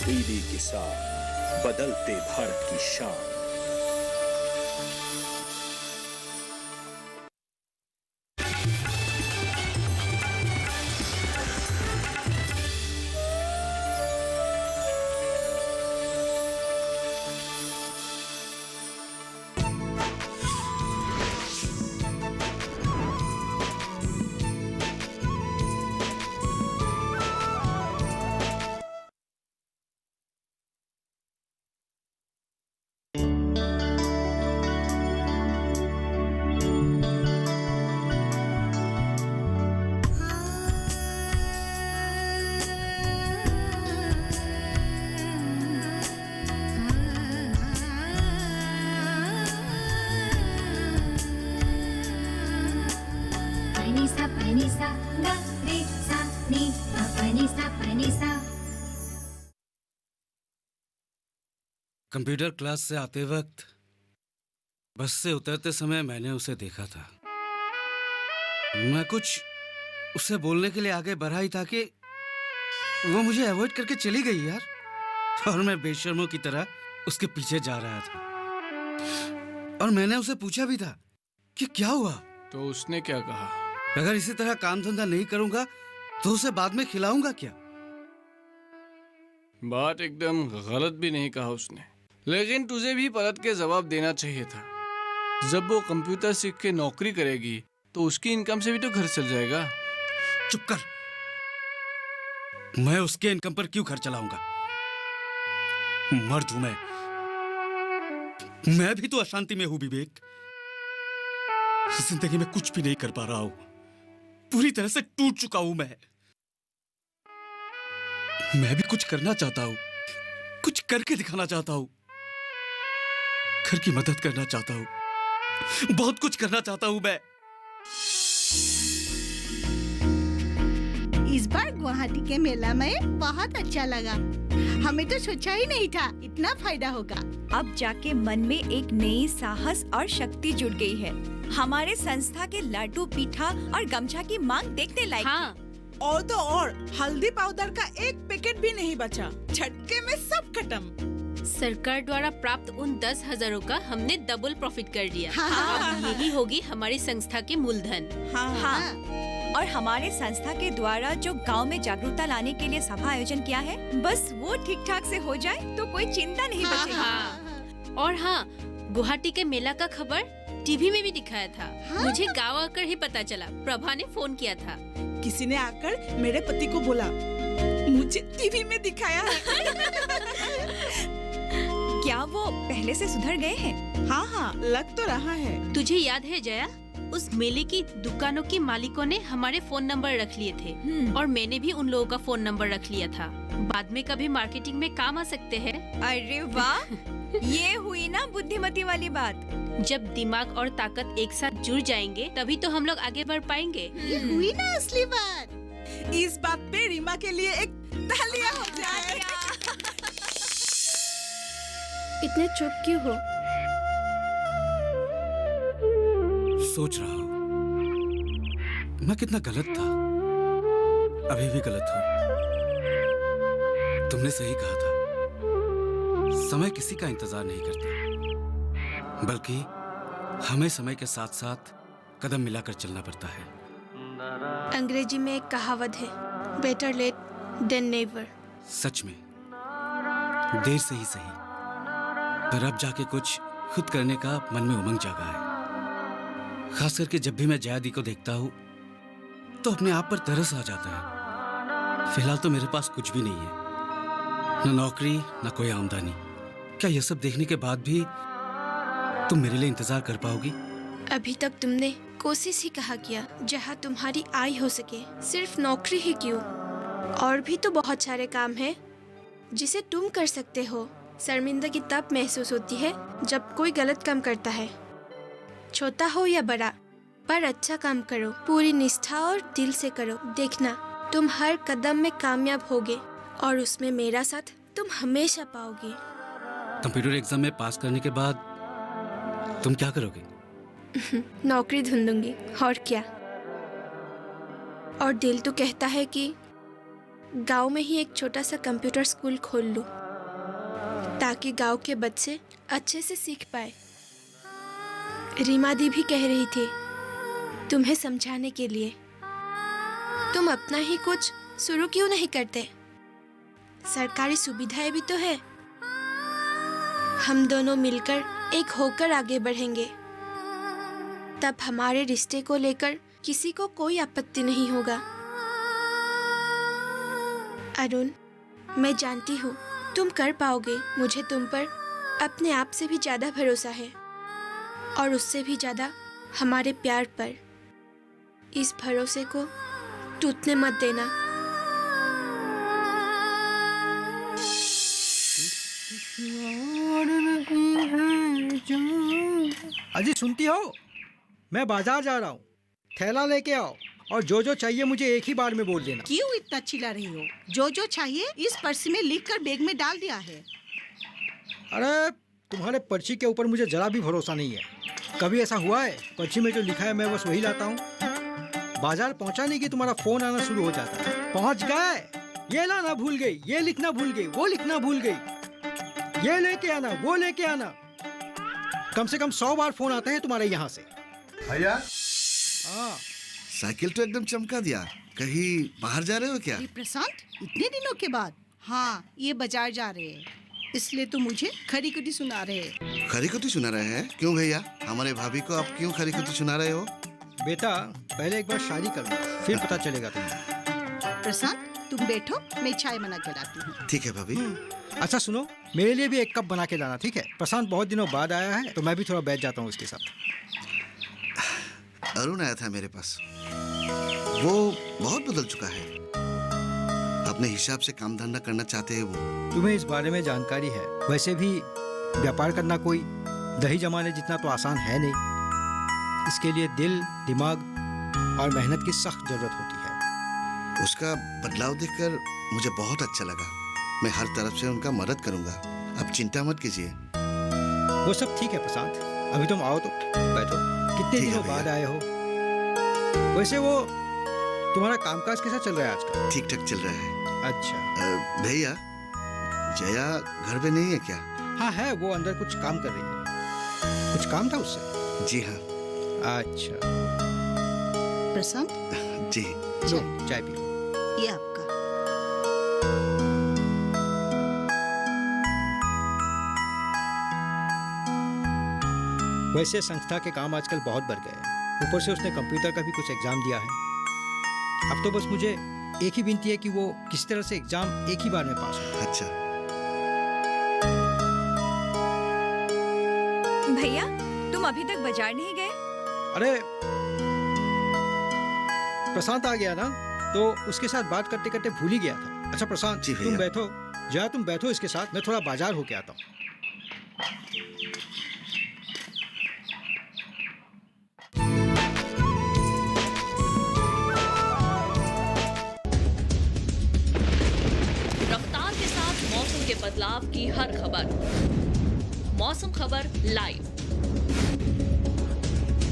तब्दीली के साथ बदलते भारत की शान। कंप्यूटर क्लास से आते वक्त बस से उतरते समय मैंने उसे देखा था। मैं कुछ उससे बोलने के लिए आगे बढ़ा ही था कि वो मुझे अवॉइड करके चली गई यार, और मैं बेशर्मों की तरह उसके पीछे जा रहा था। और मैंने उसे पूछा भी था कि क्या हुआ, तो उसने क्या कहा? अगर इसी तरह काम धंधा नहीं करूंगा तो उसे बाद में खिलाऊंगा क्या। बात एकदम गलत भी नहीं कहा उसने, लेकिन तुझे भी पलट के जवाब देना चाहिए था। जब वो कंप्यूटर सीख के नौकरी करेगी तो उसकी इनकम से भी तो घर चल जाएगा। चुप कर, मैं उसके इनकम पर क्यों घर चलाऊंगा? मर्द हूं मैं भी तो अशांति में हूं विवेक। जिंदगी में कुछ भी नहीं कर पा रहा हूं, पूरी तरह से टूट चुका हूं मैं भी कुछ करना चाहता हूं, कुछ करके दिखाना चाहता हूं, घर की मदद करना चाहता हूं, बहुत कुछ करना चाहता हूं मैं। इस बार गुवाहाटी के मेला में बहुत अच्छा लगा। हमें तो सोचा ही नहीं था इतना फायदा होगा। अब जाके मन में एक नई साहस और शक्ति जुड़ गई है। हमारे संस्था के लाडू, पीठा और गमछा की मांग देखने लायक। हाँ, और तो और हल्दी पाउडर का एक पैकेट भी नहीं बचा। झटके में सब खत्म। सरकार द्वारा प्राप्त उन 10,000 का हमने डबल प्रॉफिट कर लिया। हाँ। अब यही होगी हमारी संस्था की मूलधन। हाँ। और हमारे संस्था के द्वारा जो गांव में जागरूकता लाने के लिए सभा आयोजन किया है, बस वो ठीक ठाक से हो जाए तो कोई चिंता नहीं बचेगी। हाँ। और हाँ, गुवाहाटी के मेला का खबर टीवी में भी दिखाया था। मुझे गाँव आकर ही पता चला। प्रभा ने फोन किया था। किसी ने आकर मेरे पति को बोला, मुझे टीवी में दिखाया है। क्या वो पहले से सुधर गए हैं? हाँ, लग तो रहा है। तुझे याद है जया, उस मेले की दुकानों की मालिकों ने हमारे फोन नंबर रख लिए थे और मैंने भी उन लोगों का फोन नंबर रख लिया था। बाद में कभी मार्केटिंग में काम आ सकते हैं। अरे वाह, ये हुई ना बुद्धिमती वाली बात। जब दिमाग और ताकत एक साथ जुड़ जाएंगे तभी तो हम लोग आगे बढ़ पाएंगे। ये हुई ना असली बात। इस बात पे रीमा के लिए एक तालियां हो जाए। इतने चुप क्यों हो? सोच रहा हूं मैं कितना गलत था, अभी भी गलत हूं। तुमने सही कहा था, समय किसी का इंतजार नहीं करता, बल्कि हमें समय के साथ साथ कदम मिलाकर चलना पड़ता है। अंग्रेजी में एक कहावत है, बेटर लेट देन नेवर। सच में देर से ही सही, पर अब जाके कुछ खुद करने का मन में उमंग जागा है। खास करके जब भी मैं जयादी को देखता हूँ तो अपने आप पर तरस आ जाता है। फिलहाल तो मेरे पास कुछ भी नहीं है, न नौकरी न कोई आमदनी। क्या यह सब देखने के बाद भी तुम मेरे लिए इंतजार कर पाओगी? अभी तक तुमने कोशिश ही कहा किया जहाँ तुम्हारी आय हो सके। सिर्फ नौकरी ही क्यों, और भी तो बहुत सारे काम हैं जिसे तुम कर सकते हो। शर्मिंदगी तब महसूस होती है जब कोई गलत काम करता है, छोटा हो या बड़ा, पर अच्छा काम करो, पूरी निष्ठा और दिल से करो। देखना तुम हर कदम में कामयाब होगे और उसमें मेरा साथ तुम हमेशा पाओगे। कंप्यूटर एग्जाम में पास करने के बाद तुम क्या करोगे? नौकरी ढूंढूंगी, और क्या। और दिल तो कहता है कि गांव में ही एक छोटा सा कंप्यूटर स्कूल खोल लूं, ताकि गांव के बच्चे अच्छे से सीख पाए। रीमा दी भी कह रही थी तुम्हें समझाने के लिए, तुम अपना ही कुछ शुरू क्यों नहीं करते? सरकारी सुविधाएं भी तो है। हम दोनों मिलकर एक होकर आगे बढ़ेंगे, तब हमारे रिश्ते को लेकर किसी को कोई आपत्ति नहीं होगा। अरुण, मैं जानती हूँ तुम कर पाओगे। मुझे तुम पर अपने आप से भी ज्यादा भरोसा है, और उससे भी ज्यादा हमारे प्यार पर। इस भरोसे को टूटने मत देना। अजी सुनती हो, मैं बाजार जा रहा हूँ, थैला लेके आओ और जो जो चाहिए मुझे एक ही बार में बोल देना। क्यों इतना चिल्ला रही हो? जो जो चाहिए इस पर्ची में लिखकर बैग में डाल दिया है। अरे तुम्हारे पर्ची के ऊपर मुझे जरा भी भरोसा नहीं है। कभी ऐसा हुआ है पर्ची में जो लिखा है मैं बस वही लाता हूँ? बाजार पहुँचाने की तुम्हारा फोन आना शुरू हो जाता है। पहुँच गए, ये लाना भूल गई, ये लिखना भूल गई, वो लिखना भूल गई, ये लेके आना, वो लेके आना। कम से कम 100 बार फोन आता है तुम्हारे यहाँ से। भैया, हाँ, साइकिल तो एकदम चमका दिया। कहीं बाहर जा रहे हो क्या? ये प्रशांत, इतने दिनों के बाद? हाँ, ये बाजार जा रहे हैं, इसलिए तो मुझे खरी खुदी सुना रहे हैं। खरी खुदी सुना रहे हैं? क्यों भैया, हमारे भाभी को आप क्यों खरी खुदी सुना रहे हो? बेटा पहले एक बार शादी कर लो, फिर पता चलेगा तुम्हें। प्रशांत, तुम बैठो, मैं चाय बना के लाती हूँ। ठीक है भाभी। अच्छा सुनो, मेरे लिए भी एक कप बना के लाना, ठीक है? प्रशांत बहुत दिनों बाद आया है तो मैं भी थोड़ा बैठ जाता हूँ उसके साथ। अरुण आया था मेरे पास, वो बहुत बदल चुका है। अपने हिसाब से काम धंधा करना चाहते हैं वो। तुम्हें इस बारे में जानकारी है? वैसे भी व्यापार करना कोई दही जमाने जितना तो आसान है नहीं। इसके लिए दिल, दिमाग और मेहनत की सख्त जरूरत होती है। उसका बदलाव देखकर मुझे बहुत अच्छा लगा। मैं हर तरफ से उनका मदद करूंगा, आप चिंता मत कीजिए। वो सब ठीक है प्रशांत, अभी तुम आओ तो बैठो। कितने ठीक है दिनों बाद आए हो? वैसे वो तुम्हारा कामकाज कैसा चल रहा है आजकल? ठीक ठाक चल रहा है। अच्छा भैया, जया घर पे नहीं है क्या? हाँ है, वो अंदर कुछ काम कर रही है। कुछ काम था उससे? जी हाँ। अच्छा प्रशांत, जी लो चाय पियो। ये आपका। वैसे संस्था के काम आजकल बहुत बढ़ गए हैं, ऊपर से उसने कंप्यूटर का भी कुछ एग्जाम दिया है। अब तो बस मुझे एक ही विनती है कि वो किसी तरह से एग्जाम एक ही बार में पास हो। अच्छा भैया, तुम अभी तक बाजार नहीं गए? अरे प्रशांत आ गया ना, तो उसके साथ बात करते करते भूल ही गया था। अच्छा प्रशांत, जी भैया। तुम बैठो, जया तुम बैठो इसके साथ, मैं थोड़ा बाजार होके आता हूँ। रफ्तार के साथ मौसम के बदलाव की हर खबर, मौसम खबर लाइव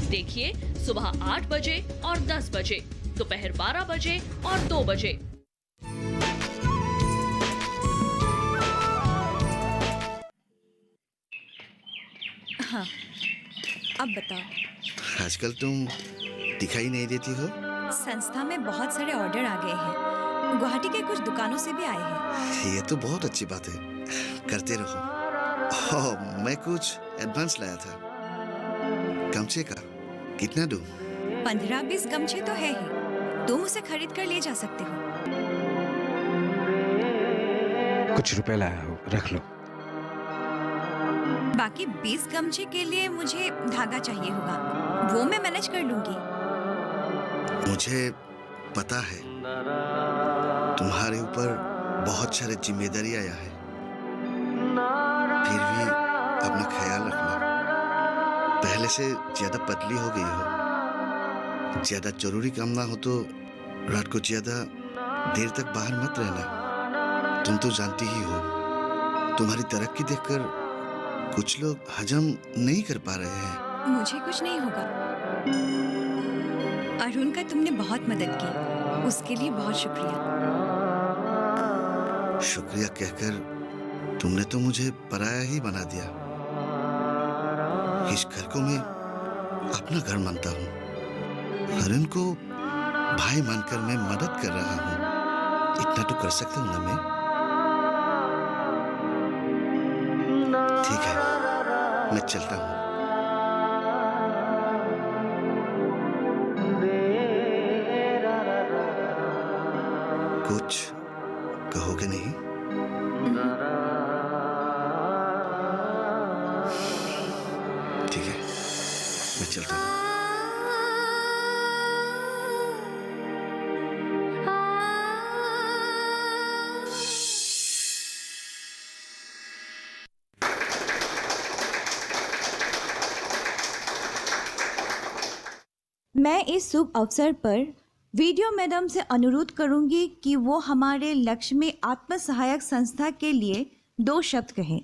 देखिए सुबह 8 बजे और 10 बजे, दोपहर 12 बजे और 2 बजे। हाँ, अब बताओ। आजकल तुम दिखाई नहीं देती हो। संस्था में बहुत सारे ऑर्डर आ गए हैं, गुवाहाटी के कुछ दुकानों से भी आए हैं। ये तो बहुत अच्छी बात है, करते रहो। ओह, मैं कुछ एडवांस लाया था, गमछे का। कितना दूं? 15-20 गमछे तो है ही, तुम उसे खरीद कर ले जा सकते हो। कुछ रुपए लाया हो, रख लो। बाकी 20 गमछे के लिए मुझे धागा चाहिए होगा, वो मैं मैनेज कर लूंगी। मुझे पता है तुम्हारे ऊपर बहुत सारी जिम्मेदारी आया है, फिर भी अपना ख्याल रखना। पहले से ज्यादा पतली हो गई हो, ज्यादा जरूरी काम ना हो तो रात को ज्यादा देर तक बाहर मत रहना। तुम तो जानती ही हो, तुम्हारी तरक्की देखकर कुछ लोग हजम नहीं कर पा रहे हैं। मुझे कुछ नहीं होगा। अरुण का तुमने बहुत मदद की, उसके लिए बहुत शुक्रिया। शुक्रिया कहकर तुमने तो मुझे पराया ही बना दिया। इस घर को मैं अपना घर मानता हूँ। हरुण को भाई मानकर मैं मदद कर रहा हूँ। इतना तो कर सकता हूँ ना मैं? ठीक है, मैं चलता हूँ। कुछ कहोगे नहीं? ठीक है, मैं चलता हूँ। मैं इस शुभ अवसर पर वीडियो मैडम से अनुरोध करूंगी कि वो हमारे लक्ष्मी आत्म सहायक संस्था के लिए 2 शब्द कहें।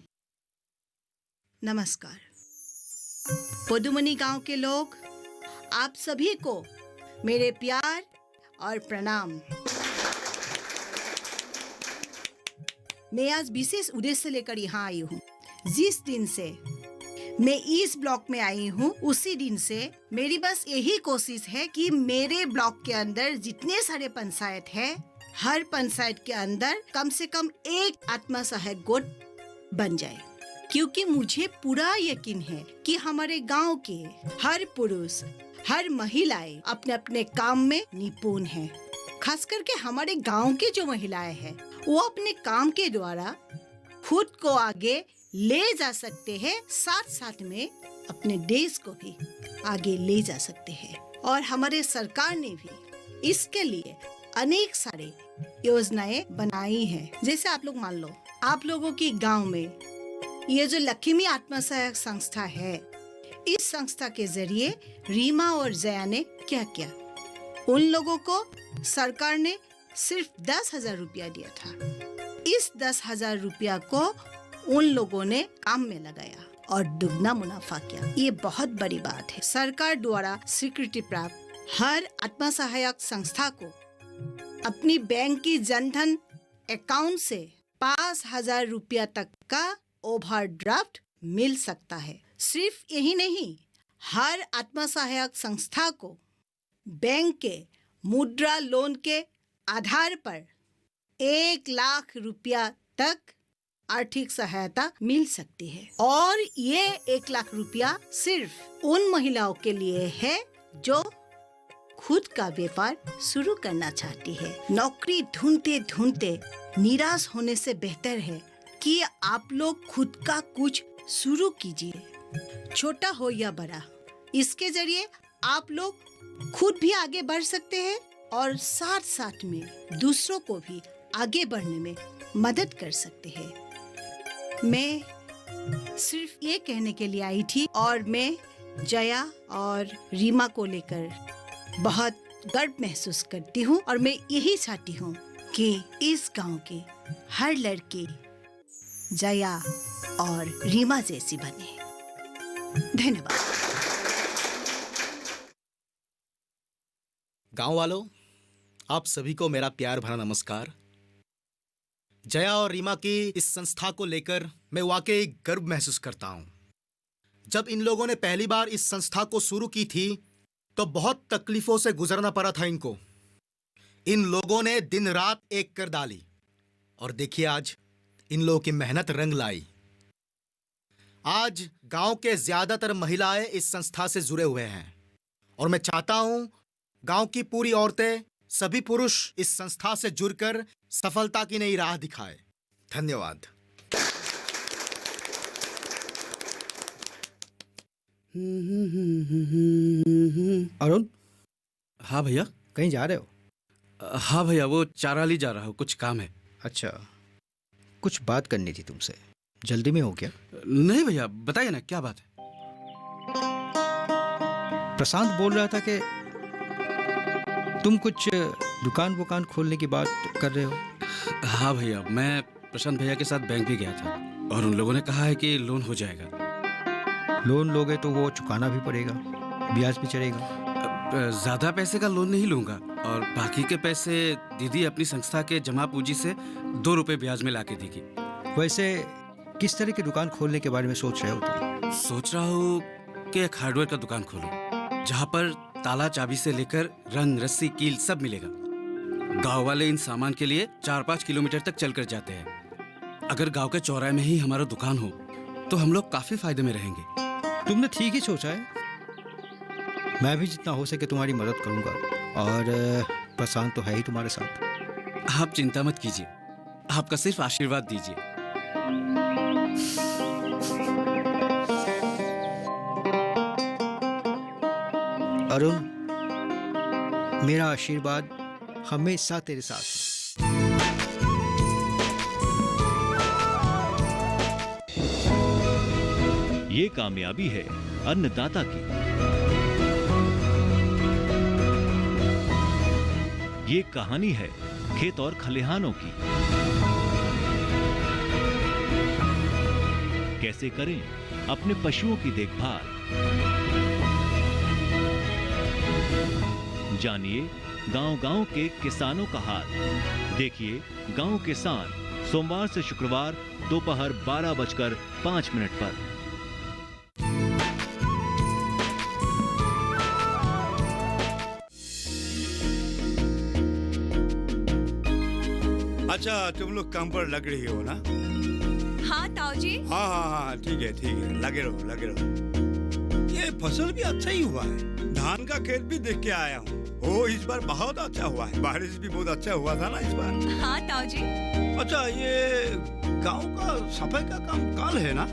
नमस्कार पोदुमनी गांव के लोग, आप सभी को मेरे प्यार और प्रणाम। मैं आज विशेष उद्देश्य लेकर यहाँ आई हूँ। जिस दिन से मैं इस ब्लॉक में आई हूँ उसी दिन से मेरी बस यही कोशिश है कि मेरे ब्लॉक के अंदर जितने सारे पंचायत है, हर पंचायत के अंदर कम से कम एक आत्म सहायक गोट बन जाए, क्योंकि मुझे पूरा यकीन है कि हमारे गांव के हर पुरुष, हर महिलाएं अपने अपने काम में निपुण हैं। खास करके हमारे गांव के जो महिलाएं हैं वो अपने काम के द्वारा खुद को आगे ले जा सकते हैं, साथ साथ में अपने देश को भी आगे ले जा सकते हैं। और हमारे सरकार ने भी इसके लिए अनेक सारे योजनाएं बनाई हैं। जैसे आप लोग मान लो, आप लोगों की गांव में ये जो लक्ष्मी आत्म सहायक संस्था है, इस संस्था के जरिए रीमा और जया ने क्या किया, उन लोगों को सरकार ने सिर्फ 10,000 रुपया दिया था। इस 10,000 रुपया को उन लोगों ने काम में लगाया और दुगना मुनाफा किया। ये बहुत बड़ी बात है। सरकार द्वारा स्वीकृति प्राप्त हर आत्म सहायक संस्था को अपनी बैंक की जनधन अकाउंट से 5,000 रुपया तक का ओवरड्राफ्ट मिल सकता है। सिर्फ यही नहीं, हर आत्म सहायक संस्था को बैंक के मुद्रा लोन के आधार पर 1 लाख रुपया तक आर्थिक सहायता मिल सकती है। और ये 1 लाख रुपया सिर्फ उन महिलाओं के लिए है जो खुद का व्यापार शुरू करना चाहती है। नौकरी ढूंढते ढूंढते निराश होने से बेहतर है कि आप लोग खुद का कुछ शुरू कीजिए, छोटा हो या बड़ा। इसके जरिए आप लोग खुद भी आगे बढ़ सकते हैं और साथ साथ में दूसरों को भी आगे बढ़ने में मदद कर सकते हैं। मैं सिर्फ ये कहने के लिए आई थी और मैं जया और रीमा को लेकर बहुत गर्व महसूस करती हूँ और मैं यही चाहती हूँ कि इस गांव की हर लड़की जया और रीमा जैसी बने। धन्यवाद। गांव वालों, आप सभी को मेरा प्यार भरा नमस्कार। जया और रीमा की इस संस्था को लेकर मैं वाकई गर्व महसूस करता हूं। जब इन लोगों ने पहली बार इस संस्था को शुरू की थी तो बहुत तकलीफों से गुजरना पड़ा था इनको। इन लोगों ने दिन रात एक कर डाली और देखिए आज इन लोगों की मेहनत रंग लाई। आज गांव के ज्यादातर महिलाएं इस संस्था से जुड़े हुए हैं और मैं चाहता हूं गांव की पूरी औरतें, सभी पुरुष इस संस्था से जुड़कर सफलता की नई राह दिखाए। धन्यवाद। अरुण, हाँ भैया। कहीं जा रहे हो? हाँ भैया, वो चाराली जा रहा हूँ, कुछ काम है। अच्छा, कुछ बात करनी थी तुमसे। जल्दी में हो क्या? नहीं भैया, बताइए ना, क्या बात है? प्रशांत बोल रहा था कि तुम कुछ दुकान खोलने की बात कर रहे हो। हाँ भैया, मैं प्रशांत भैया के साथ बैंक भी गया था और उन लोगों ने कहा है कि लोन हो जाएगा। लोन लोगे तो वो चुकाना भी पड़ेगा, ब्याज भी चढ़ेगा। ज्यादा पैसे का लोन नहीं लूंगा और बाकी के पैसे दीदी अपनी संस्था के जमा पूंजी से 2 रुपए ब्याज में लाके देगी। वैसे किस तरह की दुकान खोलने के बारे में सोच रहे हो तुम? सोच रहा हूँ कि एक हार्डवेयर का दुकान खोलूं, जहाँ पर ताला चाबी से लेकर रंग रस्सी कील सब मिलेगा। गांव वाले इन सामान के लिए 4-5 किलोमीटर तक चलकर जाते हैं। अगर गांव के चौराहे में ही हमारा दुकान हो तो हम लोग काफी फायदे में रहेंगे। तुमने ठीक ही सोचा है। मैं भी जितना हो सके तुम्हारी मदद करूंगा और प्रशांत तो है ही तुम्हारे साथ। आप चिंता मत कीजिए, आपका सिर्फ आशीर्वाद दीजिए। अरुण, मेरा आशीर्वाद हमेशा तेरे साथ है। ये कामयाबी है अन्नदाता की। ये कहानी है खेत और खलिहानों की। कैसे करें अपने पशुओं की देखभाल, जानिए गांव-गांव के किसानों का हाल। देखिए गांव किसान सोमवार से शुक्रवार दोपहर 12:05 पर। अच्छा, तुम लोग काम पर लग रही हो ना? हाँ ताऊ जी। हाँ हाँ हाँ, ठीक है, लगे रहो लगे रहो। ये फसल भी अच्छा ही हुआ है। धान का खेत भी देख के आया हूँ। ओ, इस बार बहुत अच्छा हुआ है। बारिश भी बहुत अच्छा हुआ था ना इस बार। हाँ ताऊ जी। अच्छा, ये गांव का सफाई का काम कल है ना?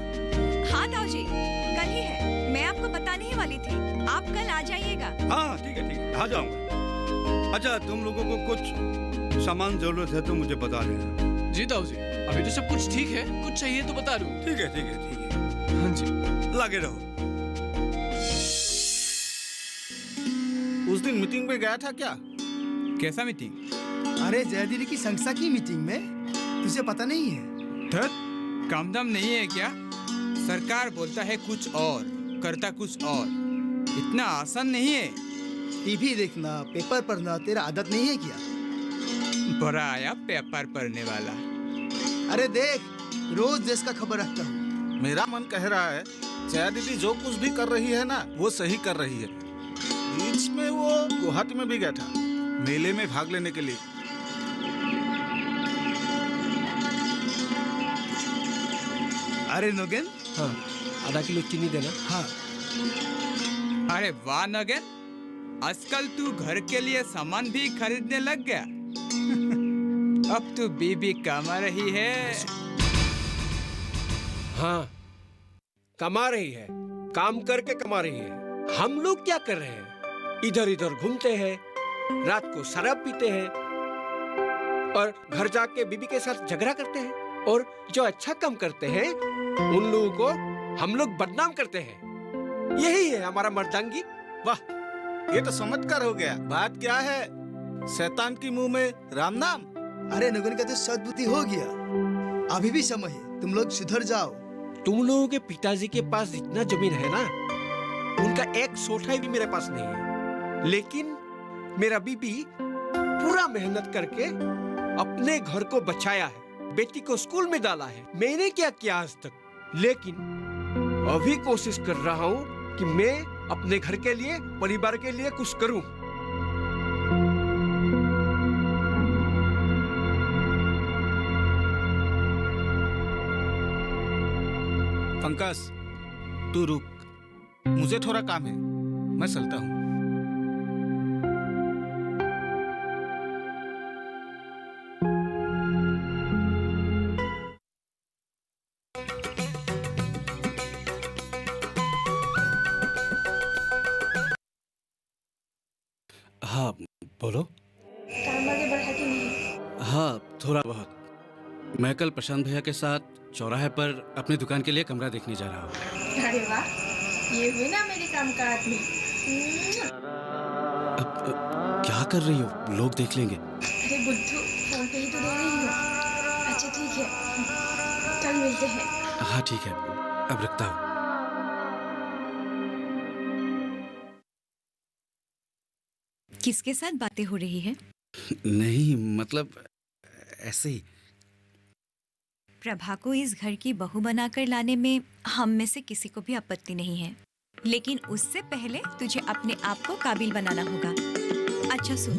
हाँ ताऊ जी, कल ही है। मैं आपको बताने ही वाली थी, आप कल आ जाइएगा। हाँ ठीक है, आ जाऊंगा। अच्छा, तुम लोगों को कुछ सामान जरूरत है तो मुझे बता देना। जी ताऊ जी, अभी तो सब कुछ ठीक है, कुछ चाहिए तो बता दूं। ठीक है। हाँ जी, लगे रहो। उस दिन मीटिंग में गया था क्या? कैसा मीटिंग? अरे जय दीदी की संस्था की मीटिंग में, तुझे पता नहीं है? धत, काम धाम नहीं है क्या? सरकार बोलता है कुछ और, करता कुछ और। इतना आसान नहीं है। टीवी देखना, पेपर पढ़ना तेरा आदत नहीं है क्या? बड़ा आया पेपर पढ़ने वाला। अरे देख, रोज देश का खबर रखता हूँ। मेरा मन कह रहा है जया दीदी जो कुछ भी कर रही है ना, वो सही कर रही है। बीच में वो गुवाहाटी में भी गया था मेले में भाग लेने के लिए। अरे नोगेन, हाँ, आधा किलो चीनी देना। हाँ। अरे वाह नगेन, आजकल तू घर के लिए सामान भी खरीदने लग गया। अब तू बीबी कमा रही है। हाँ, कमा रही है, काम करके कमा रही है। हम लोग क्या कर रहे हैं? इधर इधर घूमते हैं, रात को शराब पीते हैं और घर जाके बीबी के साथ झगड़ा करते हैं। और जो अच्छा काम करते हैं उन लोगों को हम लोग बदनाम करते हैं। यही है हमारा मर्दांगी। वाह, ये तो चमत्कार हो गया। बात क्या है? शैतान की मुंह में राम नाम। अरे नगन का तो सद्बुद्धि हो गया। अभी भी समय है, तुम लोग सुधर जाओ। तुम लोगों के पिताजी के पास जितना जमीन है ना, उनका एक चौथाई भी मेरे पास नहीं है। लेकिन मेरा बीबी पूरा मेहनत करके अपने घर को बचाया है, बेटी को स्कूल में डाला है। मैंने क्या किया आज तक, लेकिन अभी कोशिश कर रहा हूँ कि मैं अपने घर के लिए, परिवार के लिए कुछ करूं। पंकज, तू रुक, मुझे थोड़ा काम है, मैं चलता हूँ। हाँ बोलो। काम आगे बढ़ा कि नहीं? हाँ, थोड़ा बहुत। मैं कल प्रशांत भैया के साथ चौराहे पर अपनी दुकान के लिए कमरा देखने जा रहा हूँ। अरे वाह, ये हुई ना मेरे काम का आदमी। अब क्या कर रही हो? लोग देख लेंगे। अरे बुद्धू, फोन पे ही तो दे रही हूँ। अच्छा ठीक है, कल मिलते हैं। हाँ ठीक है, अब रखता हूँ। किसके साथ बातें हो रही है? नहीं, मतलब ऐसे ही। प्रभा को इस घर की बहू बनाकर लाने में हम में से किसी को भी आपत्ति नहीं है, लेकिन उससे पहले तुझे अपने आप को काबिल बनाना होगा। अच्छा सुन,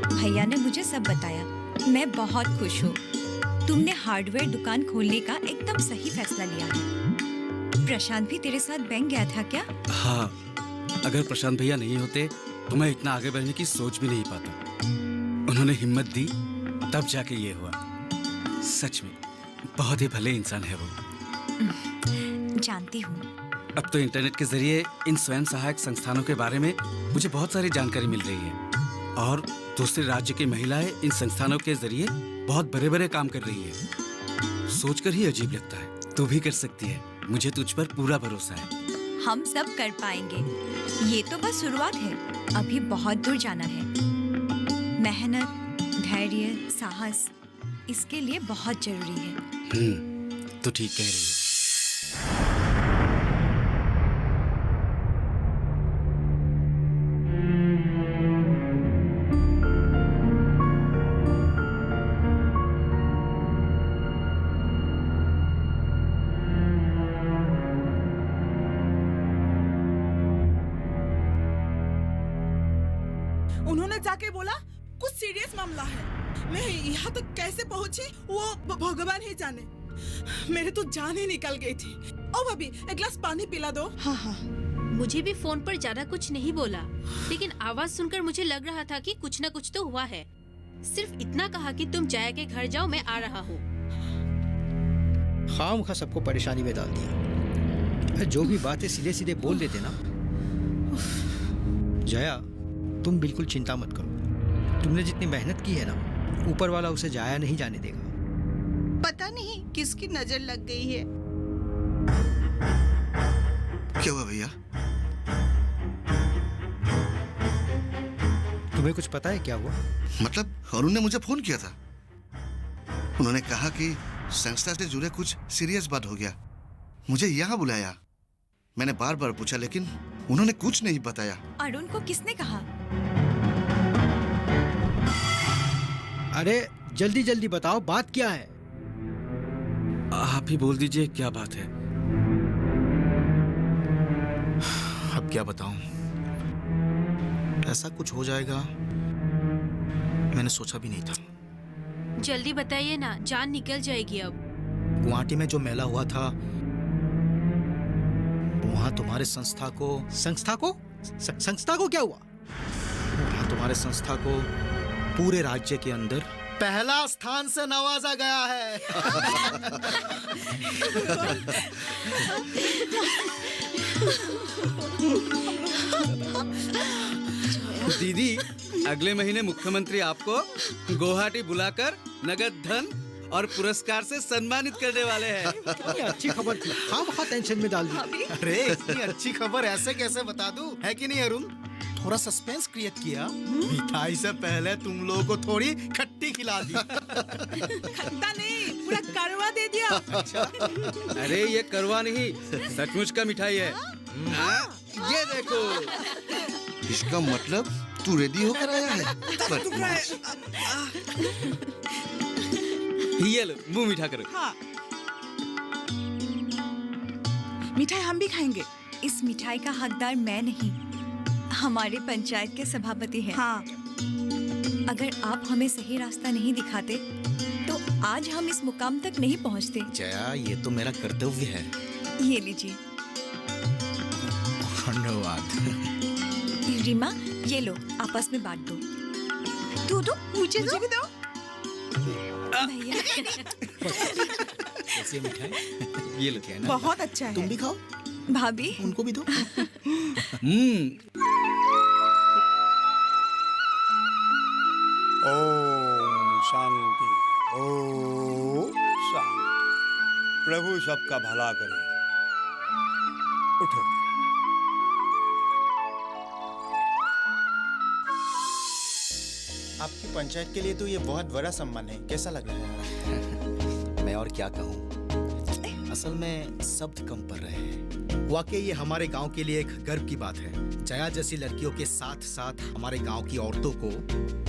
भैया ने मुझे सब बताया। मैं बहुत खुश हूँ। तुमने हार्डवेयर दुकान खोलने का एकदम सही फैसला लिया है। प्रशांत भी तेरे साथ बैंक गया था क्या? हाँ, अगर प्रशांत भैया नहीं होते तो मैं इतना आगे बढ़ने की सोच भी नहीं पाता। उन्होंने हिम्मत दी तब जाके ये हुआ। सच में बहुत ही भले इंसान है वो। जानती हूँ। अब तो इंटरनेट के जरिए इन स्वयं सहायक संस्थानों के बारे में मुझे बहुत सारी जानकारी मिल रही है और दूसरे राज्य की महिलाएं इन संस्थानों के जरिए बहुत बड़े बड़े काम कर रही है। सोचकर ही अजीब लगता है। तू भी कर सकती है, मुझे तुझ पर पूरा भरोसा है। हम सब कर पाएंगे। ये तो बस शुरुआत है, अभी बहुत दूर जाना है। मेहनत, धैर्य, साहस इसके लिए बहुत जरूरी है। तो ठीक कह रही है। उन्होंने जाके बोला कुछ सीरियस मामला है। मैं यहाँ तक कैसे पहुँची वो भगवान ही जाने। मेरे तो जान ही निकल गई थी। ओ भाभी, एक गिलास पानी पिला दो। हाँ हाँ। मुझे भी फोन पर ज्यादा कुछ नहीं बोला, लेकिन आवाज सुनकर मुझे लग रहा था कि कुछ न कुछ तो हुआ है। सिर्फ इतना कहा कि तुम जया के घर जाओ, मैं आ रहा हूँ। खामखा सबको परेशानी में डाल दिया। जो भी बातें सीधे सीधे बोल देते ना। जया, तुम बिल्कुल चिंता मत करो। तुमने जितनी मेहनत की है ना, ऊपर वाला उसे जाया नहीं जाने देगा। पता नहीं किसकी नजर लग गई है। क्या हुआ भैया? तुम्हें कुछ पता है क्या हुआ? मतलब अरुण ने मुझे फोन किया था। उन्होंने कहा कि संस्था से जुड़े कुछ सीरियस बात हो गया। मुझे यहाँ बुलाया। मैंने बार बार पूछा लेकिन उन्होंने कुछ नहीं बताया। अरुण को किसने कहा? अरे जल्दी जल्दी बताओ, बात क्या है? आप ही बोल दीजिए क्या बात है। अब क्या बताऊं? ऐसा कुछ हो जाएगा मैंने सोचा भी नहीं था। जल्दी बताइए ना, जान निकल जाएगी अब। गुवाहाटी में जो मेला हुआ था, वहाँ तुम्हारे संस्था को क्या हुआ? वहाँ तुम्हारे संस्था को पूरे राज्य के अंदर पहला स्थान से नवाजा गया है। दीदी, अगले महीने मुख्यमंत्री आपको गुवाहाटी बुलाकर नगद धन और पुरस्कार से सम्मानित करने वाले हैं। कितनी अच्छी खबर थी, खामखा टेंशन में डाल दी। अरे इतनी अच्छी खबर ऐसे कैसे बता दूं? है कि नहीं अरुण? थोड़ा सस्पेंस क्रिएट किया। मिठाई से पहले तुम लोगों को थोड़ी खट्टी खिला दी। खट्टा नहीं, पूरा करवा दे दिया। अच्छा। अरे ये करवा नहीं, सचमुच का मिठाई है। ये देखो। इसका मतलब तू रेडी होकर आया है? ये लो, मुंह मीठा करो। हाँ। मिठाई हम भी खाएंगे। इस मिठाई का हकदार मैं नहीं, हमारे पंचायत के सभापति हैं। हाँ। अगर आप हमें सही रास्ता नहीं दिखाते तो आज हम इस मुकाम तक नहीं पहुंचते। जया, ये तो मेरा कर्तव्य है। ये लीजिए। धन्यवाद। रीमा, ये लो, आपस में बांट दो। तू दो, मुझे भी दो। भैया। कैसी मिठाई? ये लो। क्या है ना? बहुत अच्छा है। तुम भी खाओ। भाभी, उनको भी दो। ओम शांति, ओम शांति। प्रभु सबका भला करे। उठो। आपकी पंचायत के लिए तो ये बहुत बड़ा सम्मान है। कैसा लग रहा है? मैं और क्या कहूँ, असल में शब्द कम पड़ रहे हैं। वाकई ये हमारे गांव के लिए एक गर्व की बात है। जया जैसी लड़कियों के साथ साथ हमारे गांव की औरतों को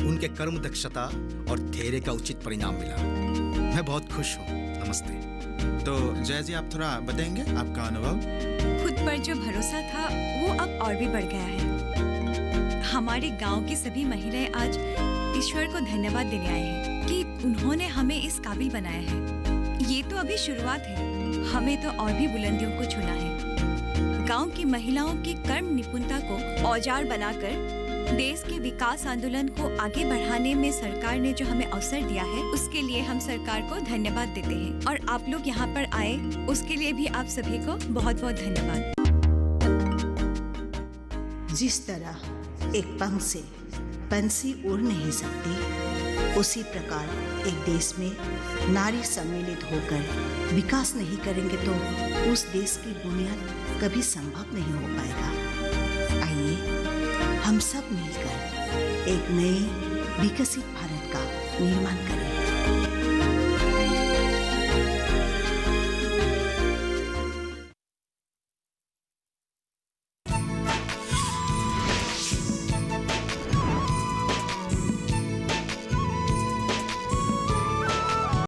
उनके कर्म दक्षता और धैर्य का उचित परिणाम मिला। मैं बहुत खुश हूँ। नमस्ते। तो जया जी, आप थोड़ा बताएंगे आपका अनुभव? खुद पर जो भरोसा था वो अब और भी बढ़ गया है। हमारे गांव की सभी महिलाएं आज ईश्वर को धन्यवाद देने आए हैं कि उन्होंने हमें इस काबिल बनाया है। ये तो अभी शुरुआत है, हमें तो और भी बुलंदियों को छूना है। गांव की महिलाओं की कर्म निपुणता को औजार बनाकर देश के विकास आंदोलन को आगे बढ़ाने में सरकार ने जो हमें अवसर दिया है, उसके लिए हम सरकार को धन्यवाद देते हैं। और आप लोग यहाँ पर आए, उसके लिए भी आप सभी को बहुत बहुत धन्यवाद। जिस तरह एक पंख से पंछी उड़ नहीं सकती, उसी प्रकार एक देश में नारी सम्मिलित होकर विकास नहीं करेंगे तो उस देश की बुनियाद कभी संभव नहीं हो पाएगा। आइए हम सब मिलकर एक नए विकसित भारत का निर्माण करें।